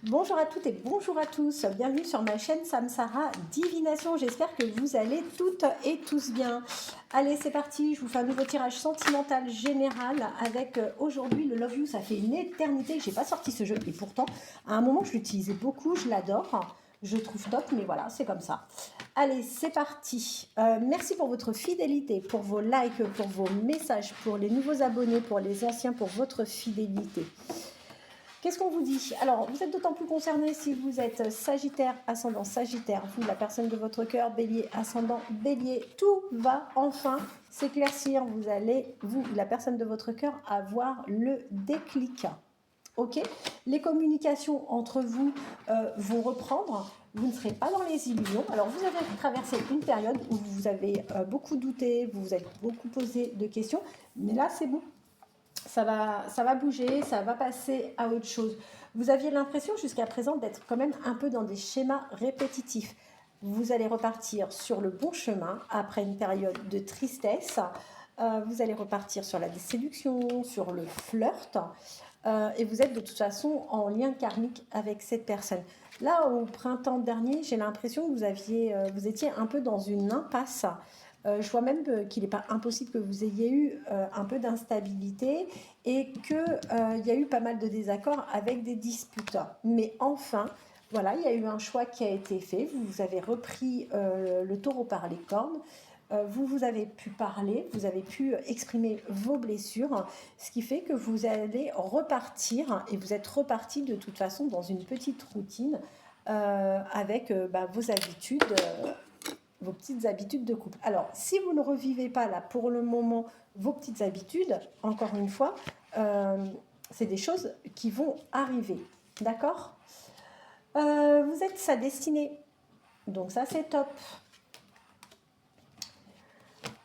Bonjour à toutes et bonjour à tous, bienvenue sur ma chaîne Samsara Divination, j'espère que vous allez toutes et tous bien. Allez c'est parti, je vous fais un nouveau tirage sentimental général avec aujourd'hui le Love You, ça fait une éternité que je n'ai pas sorti ce jeu et pourtant à un moment je l'utilisais beaucoup, je l'adore, je trouve top mais voilà c'est comme ça. Allez c'est parti, merci pour votre fidélité, pour vos likes, pour vos messages, pour les nouveaux abonnés, pour les anciens, pour votre fidélité. Qu'est-ce qu'on vous dit? Alors, vous êtes d'autant plus concerné si vous êtes Sagittaire, ascendant Sagittaire, vous, la personne de votre cœur, Bélier, ascendant Bélier, tout va enfin s'éclaircir. Vous allez, vous, la personne de votre cœur, avoir le déclic. Ok? Les communications entre vous vont reprendre. Vous ne serez pas dans les illusions. Alors, vous avez traversé une période où vous avez beaucoup douté, vous vous êtes beaucoup posé de questions, mais là, c'est bon. Ça va bouger, ça va passer à autre chose. Vous aviez l'impression jusqu'à présent d'être quand même un peu dans des schémas répétitifs. Vous allez repartir sur le bon chemin après une période de tristesse. Vous allez repartir sur la séduction, sur le flirt. Et vous êtes de toute façon en lien karmique avec cette personne. Là, au printemps dernier, j'ai l'impression que vous étiez un peu dans une impasse. Je vois même qu'il n'est pas impossible que vous ayez eu un peu d'instabilité et qu'il y a eu pas mal de désaccords avec des disputes. Mais enfin, voilà, il y a eu un choix qui a été fait. Vous avez repris le taureau par les cornes. Vous avez pu parler, vous avez pu exprimer vos blessures, ce qui fait que vous allez repartir, et vous êtes reparti de toute façon dans une petite routine avec vos habitudes. Vos petites habitudes de couple. Alors, si vous ne revivez pas là pour le moment vos petites habitudes, encore une fois, c'est des choses qui vont arriver. D'accord? Vous êtes sa destinée. Donc ça, c'est top.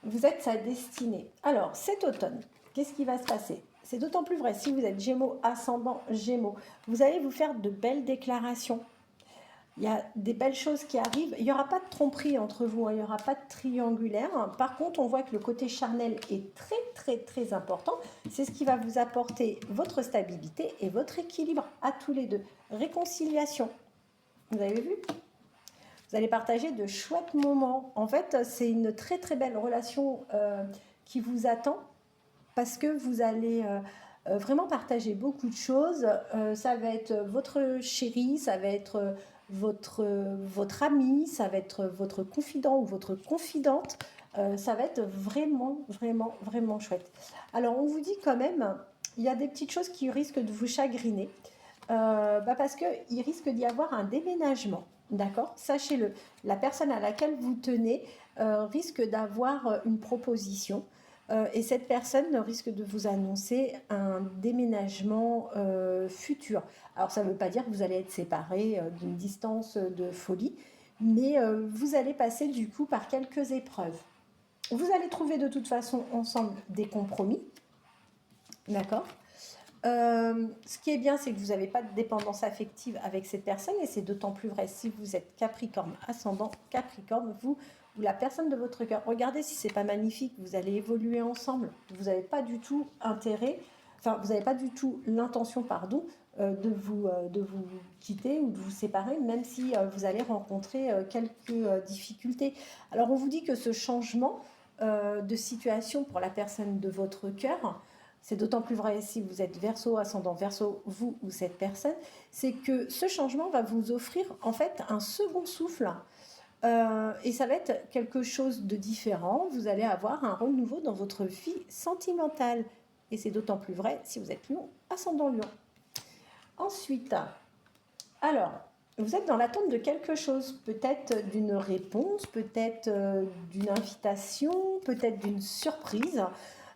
Vous êtes sa destinée. Alors, cet automne, qu'est-ce qui va se passer? C'est d'autant plus vrai si vous êtes Gémeaux, ascendant Gémeaux. Vous allez vous faire de belles déclarations. Il y a des belles choses qui arrivent. Il n'y aura pas de tromperie entre vous, il n'y aura pas de triangulaire. Par contre, on voit que le côté charnel est très, très, très important. C'est ce qui va vous apporter votre stabilité et votre équilibre à tous les deux. Réconciliation. Vous avez vu? Vous allez partager de chouettes moments. En fait, c'est une très, très belle relation qui vous attend parce que vous allez vraiment partager beaucoup de choses. Ça va être votre chéri, ça va être votre ami, ça va être votre confident ou votre confidente. Ça va être vraiment, vraiment, vraiment chouette. Alors, on vous dit quand même, il y a des petites choses qui risquent de vous chagriner. Parce qu'il risque d'y avoir un déménagement. D'accord? Sachez-le, la personne à laquelle vous tenez risque d'avoir une proposition. Et cette personne risque de vous annoncer un déménagement futur. Alors ça ne veut pas dire que vous allez être séparés d'une distance de folie, mais vous allez passer du coup par quelques épreuves. Vous allez trouver de toute façon ensemble des compromis, d'accord? Ce qui est bien, c'est que vous n'avez pas de dépendance affective avec cette personne, et c'est d'autant plus vrai si vous êtes Capricorne, ascendant Capricorne, vous ou la personne de votre cœur. Regardez si c'est pas magnifique, vous allez évoluer ensemble. Vous n'avez pas du tout intérêt, enfin vous n'avez pas du tout l'intention, pardon, de vous quitter ou de vous séparer, même si vous allez rencontrer quelques difficultés. Alors on vous dit que ce changement de situation pour la personne de votre cœur, c'est d'autant plus vrai si vous êtes Verseau, ascendant Verseau, vous ou cette personne, c'est que ce changement va vous offrir en fait un second souffle. Et ça va être quelque chose de différent. Vous allez avoir un renouveau dans votre vie sentimentale. Et c'est d'autant plus vrai si vous êtes Lion, ascendant Lion. Ensuite, alors, vous êtes dans l'attente de quelque chose, peut-être d'une réponse, peut-être d'une invitation, peut-être d'une surprise.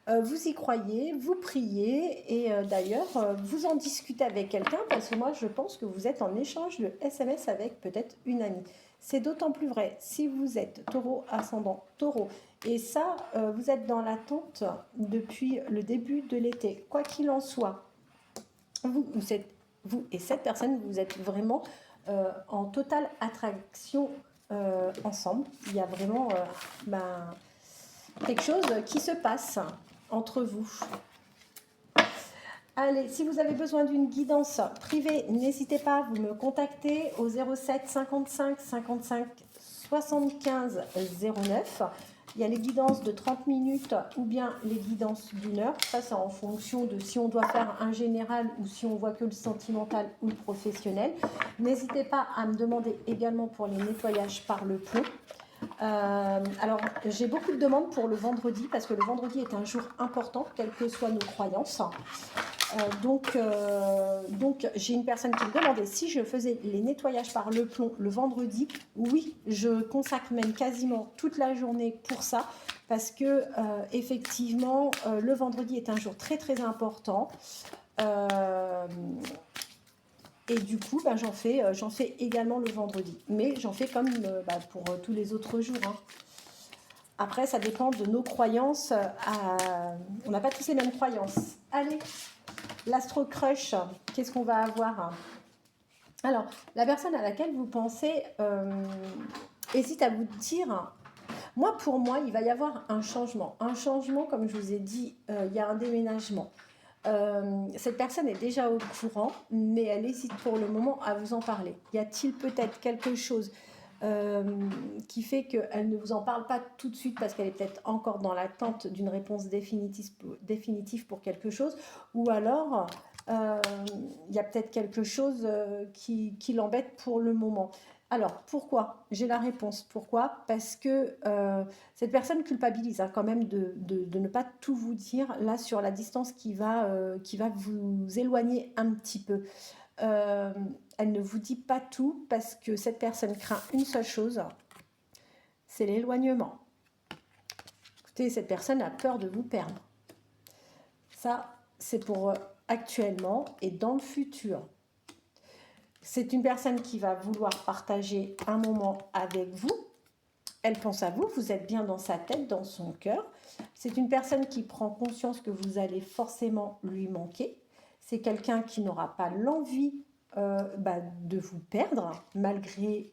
Vous y croyez, vous priez et d'ailleurs vous en discutez avec quelqu'un parce que moi je pense que vous êtes en échange de SMS avec peut-être une amie. C'est d'autant plus vrai si vous êtes taureau, ascendant taureau. Et ça, vous êtes dans l'attente depuis le début de l'été. Quoi qu'il en soit, vous et cette personne, vous êtes vraiment en totale attraction ensemble. Il y a vraiment quelque chose qui se passe entre vous. Allez, si vous avez besoin d'une guidance privée, n'hésitez pas, vous me contactez au 07 55 55 75 09. Il y a les guidances de 30 minutes ou bien les guidances d'1 heure. Ça, c'est en fonction de si on doit faire un général ou si on voit que le sentimental ou le professionnel. N'hésitez pas à me demander également pour les nettoyages par le plomb. Alors, j'ai beaucoup de demandes pour le vendredi parce que le vendredi est un jour important, quelles que soient nos croyances. Donc, j'ai une personne qui me demandait si je faisais les nettoyages par le plomb le vendredi. Oui, je consacre même quasiment toute la journée pour ça parce que effectivement, le vendredi est un jour très très important. Et du coup, j'en fais également le vendredi. Mais j'en fais comme pour tous les autres jours. Hein. Après, ça dépend de nos croyances. On n'a pas tous les mêmes croyances. Allez, l'Astro Crush, qu'est-ce qu'on va avoir? Alors, la personne à laquelle vous pensez hésite à vous dire... Moi, pour moi, il va y avoir un changement. Un changement, comme je vous ai dit, il y a un déménagement. Cette personne est déjà au courant, mais elle hésite pour le moment à vous en parler. Y a-t-il peut-être quelque chose qui fait qu'elle ne vous en parle pas tout de suite parce qu'elle est peut-être encore dans l'attente d'une réponse définitive pour quelque chose, ou alors il y a peut-être quelque chose qui l'embête pour le moment. Alors, pourquoi? J'ai la réponse. Pourquoi? Parce que cette personne culpabilise quand même de ne pas tout vous dire là sur la distance qui va vous éloigner un petit peu. Elle ne vous dit pas tout parce que cette personne craint une seule chose, c'est l'éloignement. Écoutez, cette personne a peur de vous perdre. Ça, c'est pour actuellement et dans le futur. C'est une personne qui va vouloir partager un moment avec vous. Elle pense à vous, vous êtes bien dans sa tête, dans son cœur. C'est une personne qui prend conscience que vous allez forcément lui manquer. C'est quelqu'un qui n'aura pas l'envie de vous perdre malgré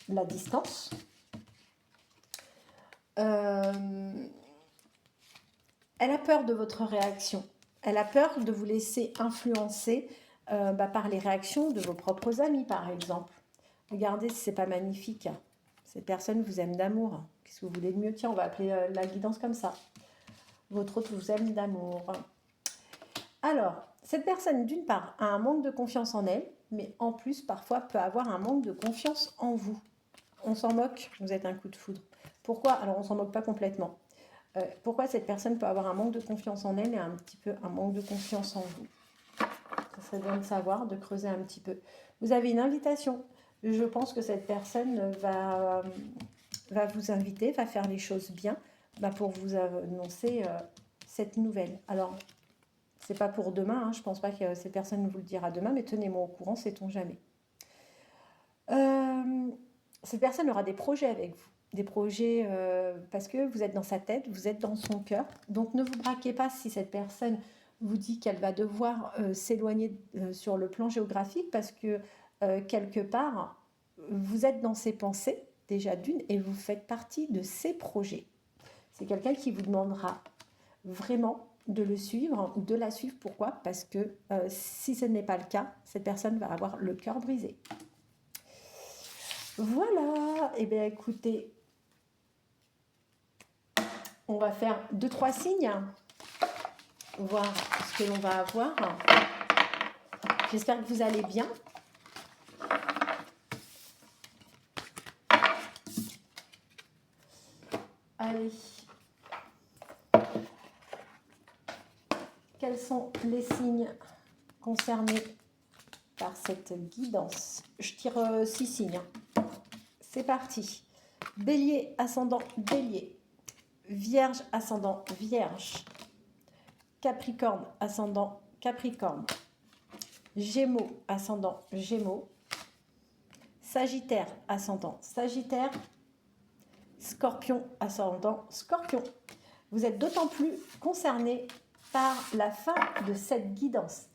la distance. Elle a peur de votre réaction. Elle a peur de vous laisser influencer par les réactions de vos propres amis, par exemple. Regardez si c'est pas magnifique. Cette personne vous aime d'amour. Qu'est-ce que vous voulez de mieux? Tiens, on va appeler la guidance comme ça. Votre autre vous aime d'amour. Alors, cette personne, d'une part, a un manque de confiance en elle, mais en plus, parfois, peut avoir un manque de confiance en vous. On s'en moque, vous êtes un coup de foudre. Pourquoi? Alors, on ne s'en moque pas complètement. Pourquoi cette personne peut avoir un manque de confiance en elle et un petit peu un manque de confiance en vous? Ça serait bien de savoir, de creuser un petit peu. Vous avez une invitation. Je pense que cette personne va vous inviter, va faire les choses bien pour vous annoncer cette nouvelle. Alors, c'est pas pour demain, hein, je pense pas que cette personne vous le dira demain, mais tenez-moi au courant, sait-on jamais. Cette personne aura des projets avec vous. Des projets parce que vous êtes dans sa tête, vous êtes dans son cœur. Donc ne vous braquez pas si cette personne vous dit qu'elle va devoir s'éloigner sur le plan géographique parce que quelque part, vous êtes dans ses pensées déjà d'une et vous faites partie de ses projets. C'est quelqu'un qui vous demandera vraiment de le suivre ou de la suivre. Pourquoi? Parce que si ce n'est pas le cas, cette personne va avoir le cœur brisé. Voilà, et bien écoutez, on va faire 2-3 signes, voir ce que l'on va avoir. J'espère que vous allez bien. Allez. Quels sont les signes concernés par cette guidance? Je tire 6 signes. C'est parti. Bélier, ascendant Bélier. Vierge, ascendant Vierge. Capricorne, ascendant Capricorne. Gémeaux, ascendant Gémeaux. Sagittaire, ascendant Sagittaire. Scorpion, ascendant Scorpion. Vous êtes d'autant plus concernés par la fin de cette guidance.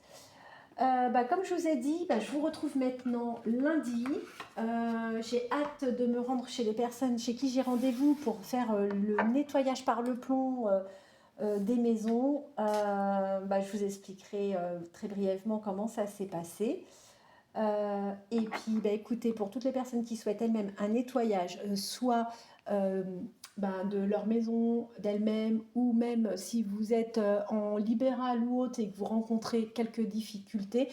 Comme je vous ai dit, je vous retrouve maintenant lundi. J'ai hâte de me rendre chez les personnes chez qui j'ai rendez-vous pour faire le nettoyage par le plomb des maisons. Je vous expliquerai très brièvement comment ça s'est passé. Et puis, écoutez, pour toutes les personnes qui souhaitent elles-mêmes un nettoyage, soit euh, de leur maison, d'elles-mêmes, ou même si vous êtes en libéral ou autre et que vous rencontrez quelques difficultés,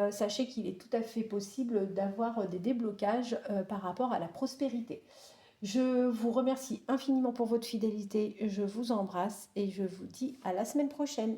sachez qu'il est tout à fait possible d'avoir des déblocages par rapport à la prospérité. Je vous remercie infiniment pour votre fidélité, je vous embrasse et je vous dis à la semaine prochaine.